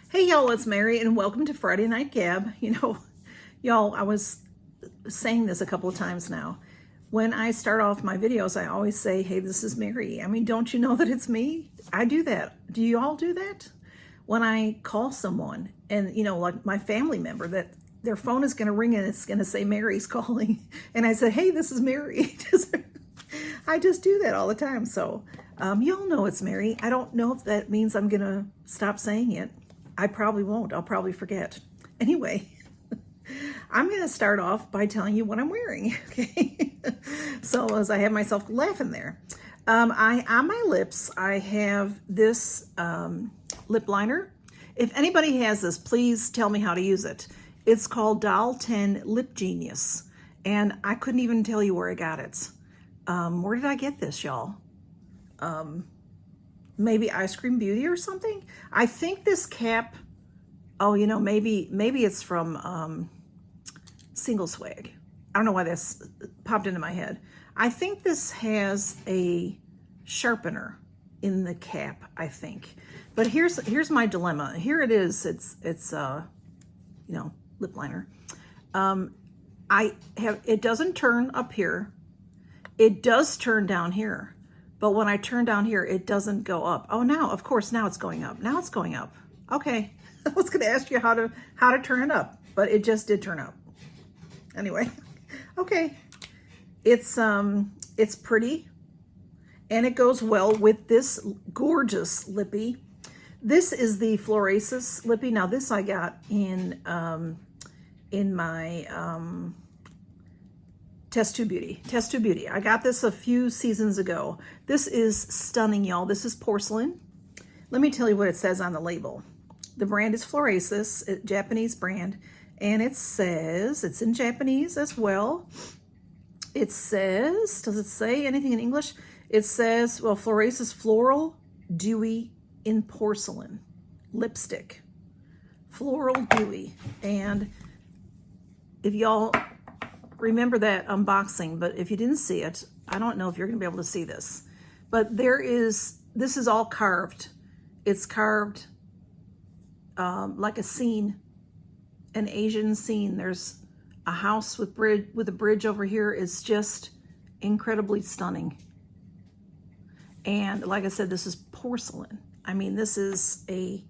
Hey y'all, it's Mary and welcome to Friday Night Gab. Y'all, I was saying this a couple of times now. When I start off my videos, I always say, hey, this is Mary. I mean, don't you know that it's me? I do that. Do you all do that? When I call someone and, like my family member, that their phone is going to ring and it's going to say Mary's calling. And I said, hey, this is Mary. I just do that all the time. So y'all know it's Mary. I don't know if that means I'm going to stop saying it. I probably won't. I'll probably forget. Anyway, I'm going to start off by telling you what I'm wearing, okay? So as I have myself laughing there. On my lips, I have this lip liner. If anybody has this, please tell me how to use it. It's called Doll 10 Lip Genius, and I couldn't even tell you where I got it. Where did I get this, y'all? Maybe Ice Cream Beauty or something. I think this cap, maybe it's from Single Swag. I don't know why this popped into my head. I think this has a sharpener in the cap, I think. But here's my dilemma. Here it is. It's lip liner. It doesn't turn up here. It does turn down here. But when I turn down here, it doesn't go up. Oh, now it's going up. Now it's going up. Okay. I was going to ask you how to turn it up, but it just did turn up. Anyway. Okay. It's pretty, and it goes well with this gorgeous lippy. This is the Florasis lippy. Now this I got in my Test Tube Beauty. I got this a few seasons ago. This is stunning, y'all. This is porcelain. Let me tell you what it says on the label. The brand is Florasis, a Japanese brand, and it says, it's in Japanese as well. It says, does it say anything in English? It says, well, Florasis Floral Dewy in Porcelain Lipstick. Floral Dewy. And if y'all remember that unboxing, but if you didn't see it, I don't know if you're going to be able to see this. But this is all carved. It's carved like a scene, an Asian scene. There's a house with a bridge over here. It's just incredibly stunning. And like I said, this is porcelain. I mean, this is a,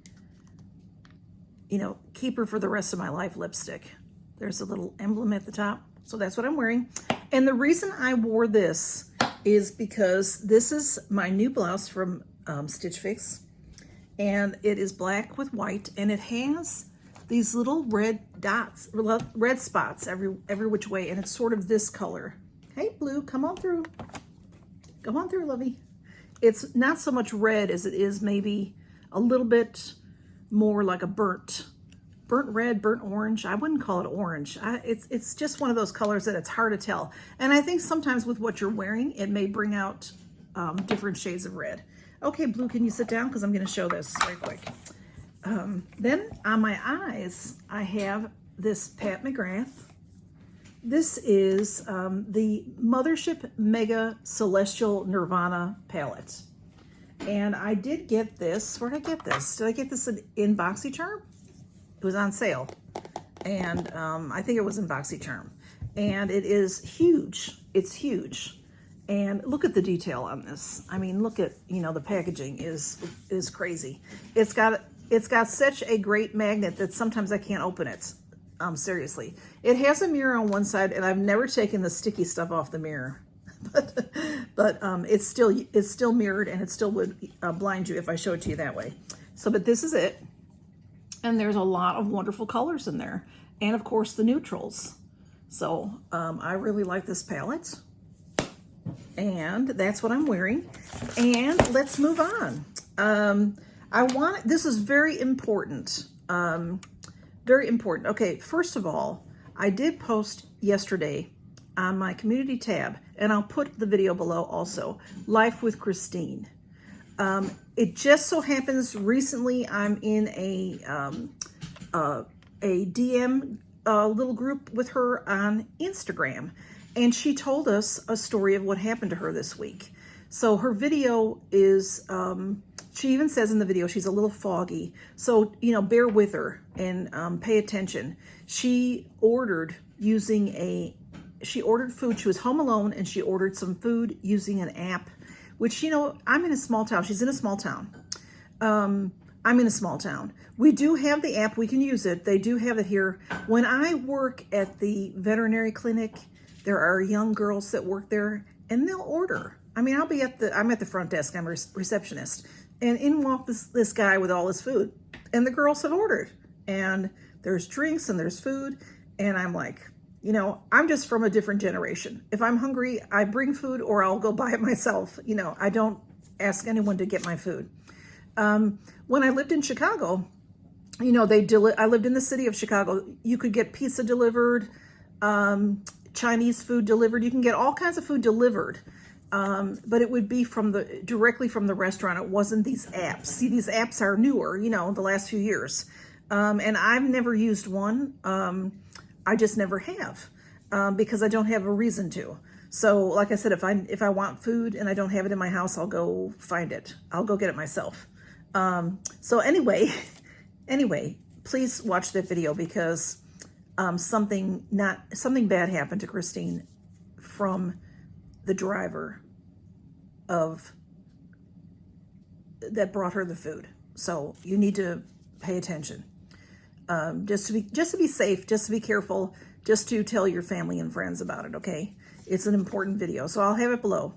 keeper for the rest of my life lipstick. There's a little emblem at the top. So that's what I'm wearing. And the reason I wore this is because this is my new blouse from Stitch Fix. And it is black with white, and it has these little red dots, red spots every which way, and it's sort of this color. Hey, blue, come on through. Come on through, lovey. It's not so much red as it is maybe a little bit more like a burnt red, burnt orange. I wouldn't call it orange. It's just one of those colors that it's hard to tell. And I think sometimes with what you're wearing, it may bring out different shades of red. Okay, blue, can you sit down? Because I'm going to show this right quick. Then on my eyes, I have this Pat McGrath. This is the Mothership Mega Celestial Nirvana palette. And I did get this. Where did I get this? Did I get this in Boxycharm? It was on sale. And I think it was in Boxycharm. And it is huge. It's huge. And look at the detail on this. I mean, look at, the packaging is crazy. It's got such a great magnet that sometimes I can't open it. Seriously. It has a mirror on one side, and I've never taken the sticky stuff off the mirror. but it's still mirrored, and it still would blind you if I show it to you that way. So, but this is it. And there's a lot of wonderful colors in there. And of course the neutrals. So I really like this palette. And that's what I'm wearing. And let's move on. This is very important. Very important. Okay, first of all, I did post yesterday on my community tab, and I'll put the video below also, Life with Christine. It just so happens recently I'm in a DM little group with her on Instagram, and she told us a story of what happened to her this week. So her video is She even says in the video she's a little foggy. So, you know, bear with her and pay attention. She ordered she ordered food. She was home alone and she ordered some food using an app, which, you know, I'm in a small town. She's in a small town. I'm in a small town. We do have the app. We can use it. They do have it here. When I work at the veterinary clinic, there are young girls that work there and they'll order. I mean, I'm at the front desk. I'm a receptionist. And in walked this guy with all his food. And the girls have ordered. And there's drinks and there's food. And I'm like, you know, I'm just from a different generation. If I'm hungry, I bring food or I'll go buy it myself. You know, I don't ask anyone to get my food. When I lived in Chicago, you know, I lived in the city of Chicago. You could get pizza delivered, Chinese food delivered. You can get all kinds of food delivered. But it would be directly from the restaurant. It wasn't these apps. See, these apps are newer, you know, the last few years. And I've never used one. I just never have, because I don't have a reason to. So like I said, if I want food and I don't have it in my house, I'll go find it. I'll go get it myself. So anyway, please watch that video because, something bad happened to Christine from the driver that brought her the food. So you need to pay attention. Just to be safe, just to be careful, just to tell your family and friends about it, okay? It's an important video, so I'll have it below.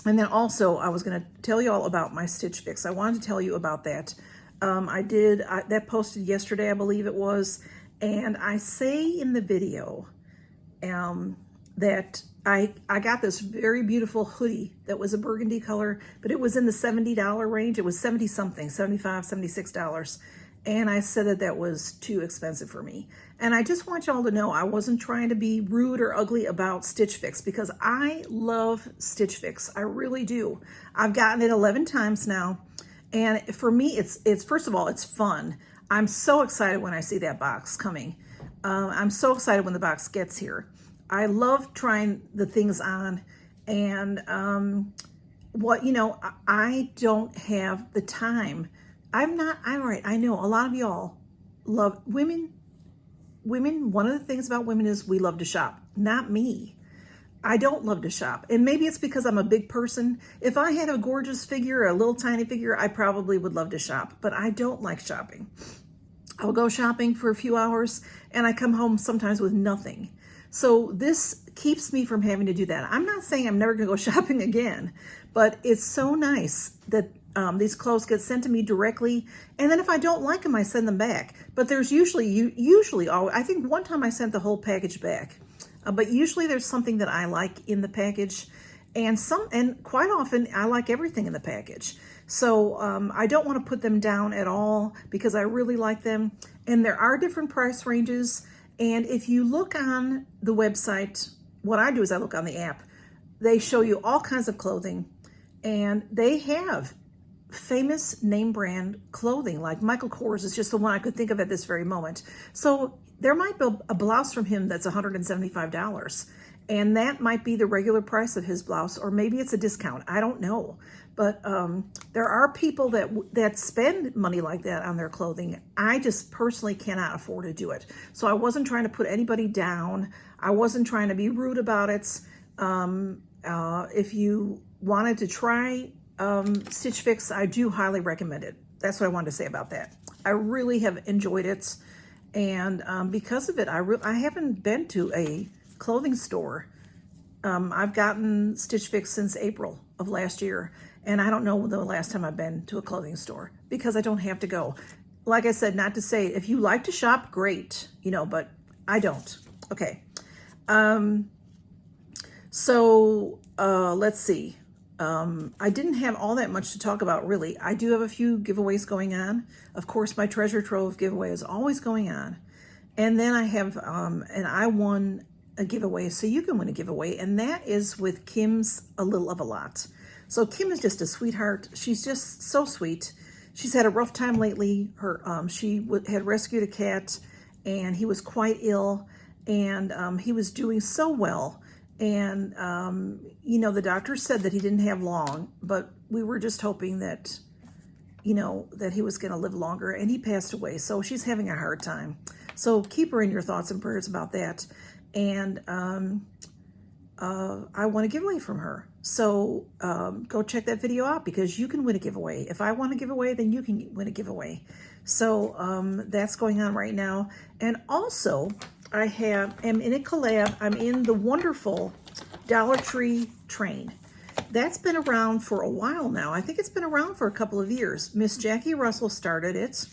And then also, I was going to tell you all about my Stitch Fix. I wanted to tell you about that. That posted yesterday, I believe it was, and I say in the video that I got this very beautiful hoodie that was a burgundy color, but it was in the $70 range. It was 70 something, $75, $76. And I said that was too expensive for me. And I just want y'all to know I wasn't trying to be rude or ugly about Stitch Fix because I love Stitch Fix. I really do. I've gotten it 11 times now. And for me, it's first of all, it's fun. I'm so excited when I see that box coming. I'm so excited when the box gets here. I love trying the things on. And I don't have the time. I'm right. I know a lot of y'all love women. One of the things about women is we love to shop. Not me. I don't love to shop. And maybe it's because I'm a big person. If I had a gorgeous figure, a little tiny figure, I probably would love to shop. But I don't like shopping. I'll go shopping for a few hours and I come home sometimes with nothing. So this keeps me from having to do that. I'm not saying I'm never going to go shopping again, but it's so nice that these clothes get sent to me directly. And then if I don't like them, I send them back. But there's usually, I think one time I sent the whole package back. But usually there's something that I like in the package. And quite often I like everything in the package. So I don't want to put them down at all because I really like them. And there are different price ranges. And if you look on the website, what I do is I look on the app. They show you all kinds of clothing. And they have famous name brand clothing, like Michael Kors is just the one I could think of at this very moment. So there might be a blouse from him that's $175. And that might be the regular price of his blouse, or maybe it's a discount. I don't know. But there are people that spend money like that on their clothing. I just personally cannot afford to do it. So I wasn't trying to put anybody down. I wasn't trying to be rude about it. If you wanted to try Stitch Fix, I do highly recommend it. That's what I wanted to say about that. I really have enjoyed it. And because of it, I haven't been to a clothing store. I've gotten Stitch Fix since April of last year. And I don't know the last time I've been to a clothing store because I don't have to go. Like I said, not to say, if you like to shop, great, but I don't. Okay. Let's see. I didn't have all that much to talk about, really. I do have a few giveaways going on. Of course, my treasure trove giveaway is always going on. And then I have, and I won a giveaway, so you can win a giveaway, and that is with Kim's A Little of a Lot. So Kim is just a sweetheart. She's just so sweet. She's had a rough time lately. She had rescued a cat, and he was quite ill, and he was doing so well. And, the doctor said that he didn't have long, but we were just hoping that you know, that he was going to live longer, and he passed away. So she's having a hard time. So keep her in your thoughts and prayers about that. And I want a giveaway from her. So go check that video out, because you can win a giveaway. If I want a giveaway, then you can win a giveaway. So that's going on right now. And also, I am in a collab. I'm in the wonderful Dollar Tree train. That's been around for a while now. I think it's been around for a couple of years. Miss Jackie Russell started it,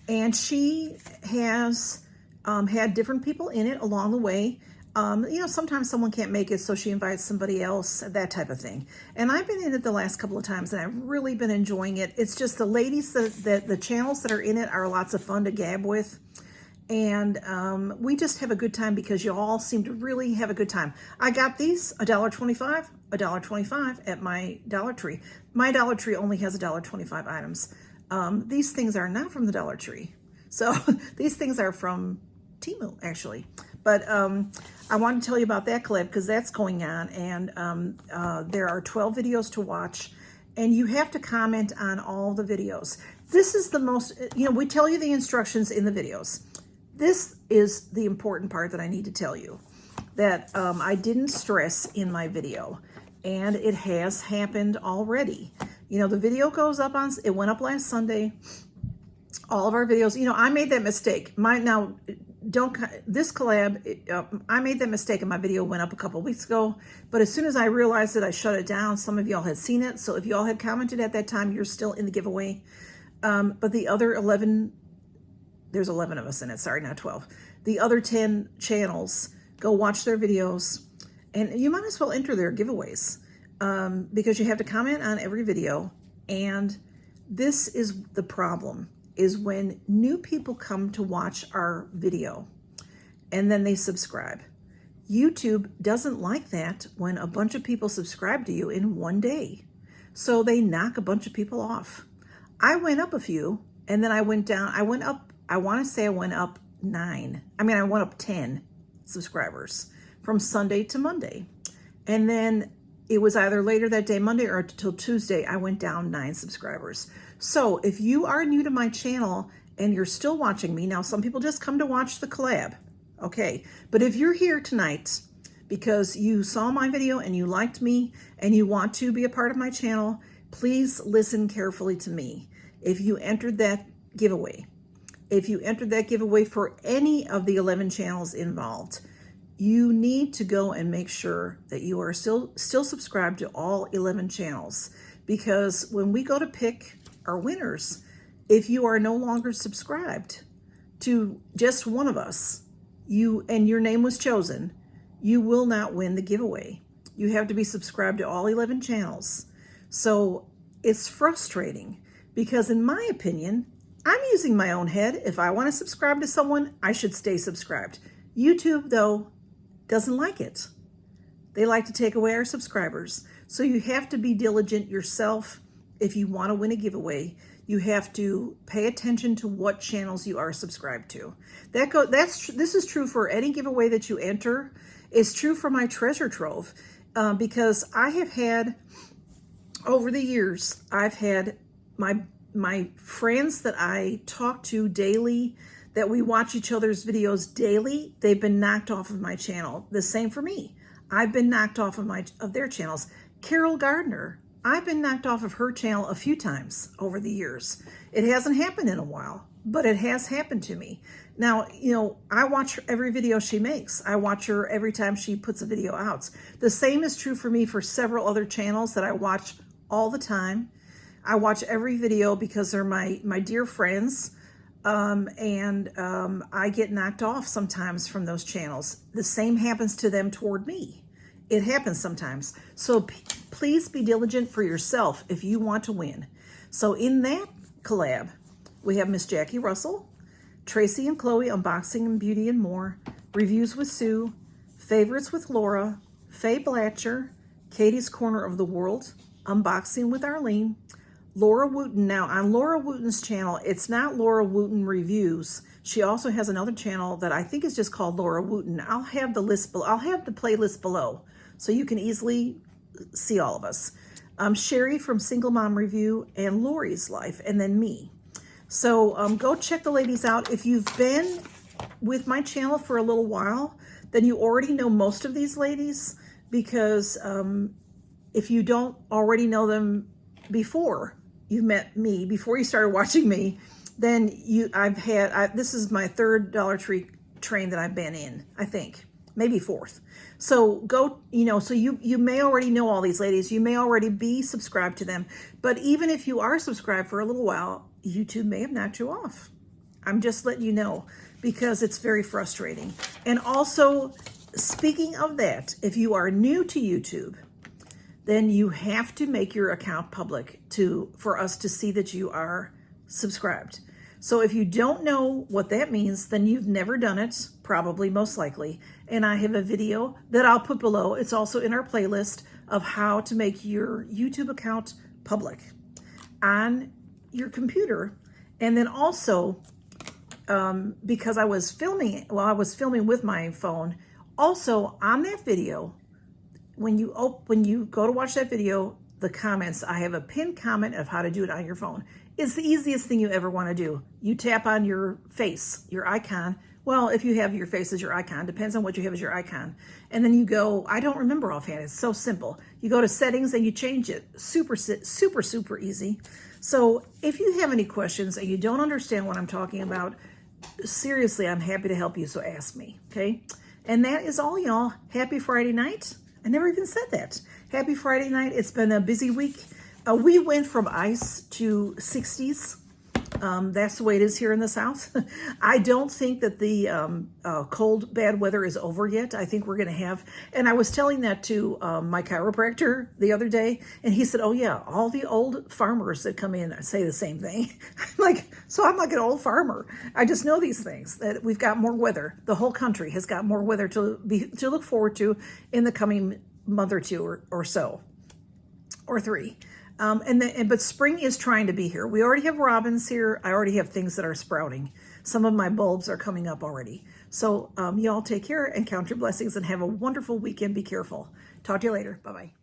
and she has had different people in it along the way. You know, sometimes someone can't make it, so she invites somebody else, that type of thing. And I've been in it the last couple of times, and I've really been enjoying it. It's just the ladies, that the channels that are in it are lots of fun to gab with. And we just have a good time, because you all seem to really have a good time. I got these $1.25, $1.25 at my Dollar Tree. My Dollar Tree only has $1.25 items. These things are not from the Dollar Tree. So these things are from Temu, actually. But I want to tell you about that collab, because that's going on. And there are 12 videos to watch. And you have to comment on all the videos. This is the most, you know, we tell you the instructions in the videos. This is the important part that I need to tell you, that I didn't stress in my video, and it has happened already. You know, the video goes up on, it went up last Sunday. All of our videos, you know, I made that mistake. This collab, I made that mistake, and my video went up a couple of weeks ago, but as soon as I realized it, I shut it down. Some of y'all had seen it, so if y'all had commented at that time, you're still in the giveaway. But the other 11, there's 11 of us in it, sorry, not 12. The other 10 channels, go watch their videos, and you might as well enter their giveaways, because you have to comment on every video. And this is the problem, is when new people come to watch our video and then they subscribe. YouTube doesn't like that when a bunch of people subscribe to you in one day. So they knock a bunch of people off. I went up a few, and then I went down. I went up, I want to say I went up 9. I mean, I went up 10 subscribers from Sunday to Monday. And then it was either later that day, Monday, or till Tuesday, I went down 9 subscribers. So if you are new to my channel and you're still watching me, now some people just come to watch the collab, okay? But if you're here tonight because you saw my video and you liked me and you want to be a part of my channel, please listen carefully to me. If you entered that giveaway, for any of the 11 channels involved, you need to go and make sure that you are still subscribed to all 11 channels, because when we go to pick our winners, if you are no longer subscribed to just one of us, and your name was chosen, you will not win the giveaway. You have to be subscribed to all 11 channels. So it's frustrating, because in my opinion, I'm using my own head. If I want to subscribe to someone, I should stay subscribed. YouTube, though, doesn't like it. They like to take away our subscribers. So you have to be diligent yourself. If you want to win a giveaway, you have to pay attention to what channels you are subscribed to. This is true for any giveaway that you enter. It's true for my treasure trove, because I have had, over the years, I've had my friends that I talk to daily, that we watch each other's videos daily, they've been knocked off of my channel. The same for me. I've been knocked off of their channels. Carol Gardner, I've been knocked off of her channel a few times over the years. It hasn't happened in a while, but it has happened to me. Now, you know, I watch every video she makes. I watch her every time she puts a video out. The same is true for me for several other channels that I watch all the time. I watch every video because they're my dear friends, and I get knocked off sometimes from those channels. The same happens to them toward me. It happens sometimes. So please be diligent for yourself if you want to win. So in that collab, we have Miss Jackie Russell, Tracy and Chloe, Unboxing and Beauty and More, Reviews with Sue, Favorites with Laura, Faye Blatcher, Katie's Corner of the World, Unboxing with Arlene, Laura Wooten. Now on Laura Wooten's channel, it's not Laura Wooten Reviews. She also has another channel that I think is just called Laura Wooten. I'll have the list below. I'll have the playlist below so you can easily see all of us. Sherry from Single Mom Review, and Lori's Life, and then me. So go check the ladies out. If you've been with my channel for a little while, then you already know most of these ladies, because if you don't already know them before you met me, before you started watching me, then this is my third Dollar Tree train that I've been in, I think, maybe fourth. So go, so you may already know all these ladies. You may already be subscribed to them, but even if you are subscribed for a little while, YouTube may have knocked you off. I'm just letting you know, because it's very frustrating. And also, speaking of that, if you are new to YouTube, then you have to make your account public for us to see that you are subscribed. So if you don't know what that means, then you've never done it, probably, most likely. And I have a video that I'll put below. It's also in our playlist of how to make your YouTube account public on your computer. And then also, because I was filming with my phone, also on that video, when you go to watch that video, the comments, I have a pinned comment of how to do it on your phone. It's the easiest thing you ever want to do. You tap on your face, your icon. Well, if you have your face as your icon, depends on what you have as your icon. And then you go, I don't remember offhand, it's so simple. You go to settings and you change it. Super, super, super easy. So if you have any questions and you don't understand what I'm talking about, seriously, I'm happy to help you, so ask me, okay? And that is all, y'all. Happy Friday night. I never even said that. Happy Friday night. It's been a busy week. We went from ice to 60s. That's the way it is here in the South. I don't think that the cold, bad weather is over yet. I think we're going to have, and I was telling that to my chiropractor the other day, and he said, oh yeah, all the old farmers that come in say the same thing. I'm like an old farmer. I just know these things, that we've got more weather. The whole country has got more weather to look forward to in the coming month or two or so, or three. But spring is trying to be here. We already have robins here. I already have things that are sprouting. Some of my bulbs are coming up already. So y'all take care and count your blessings and have a wonderful weekend. Be careful. Talk to you later. Bye-bye.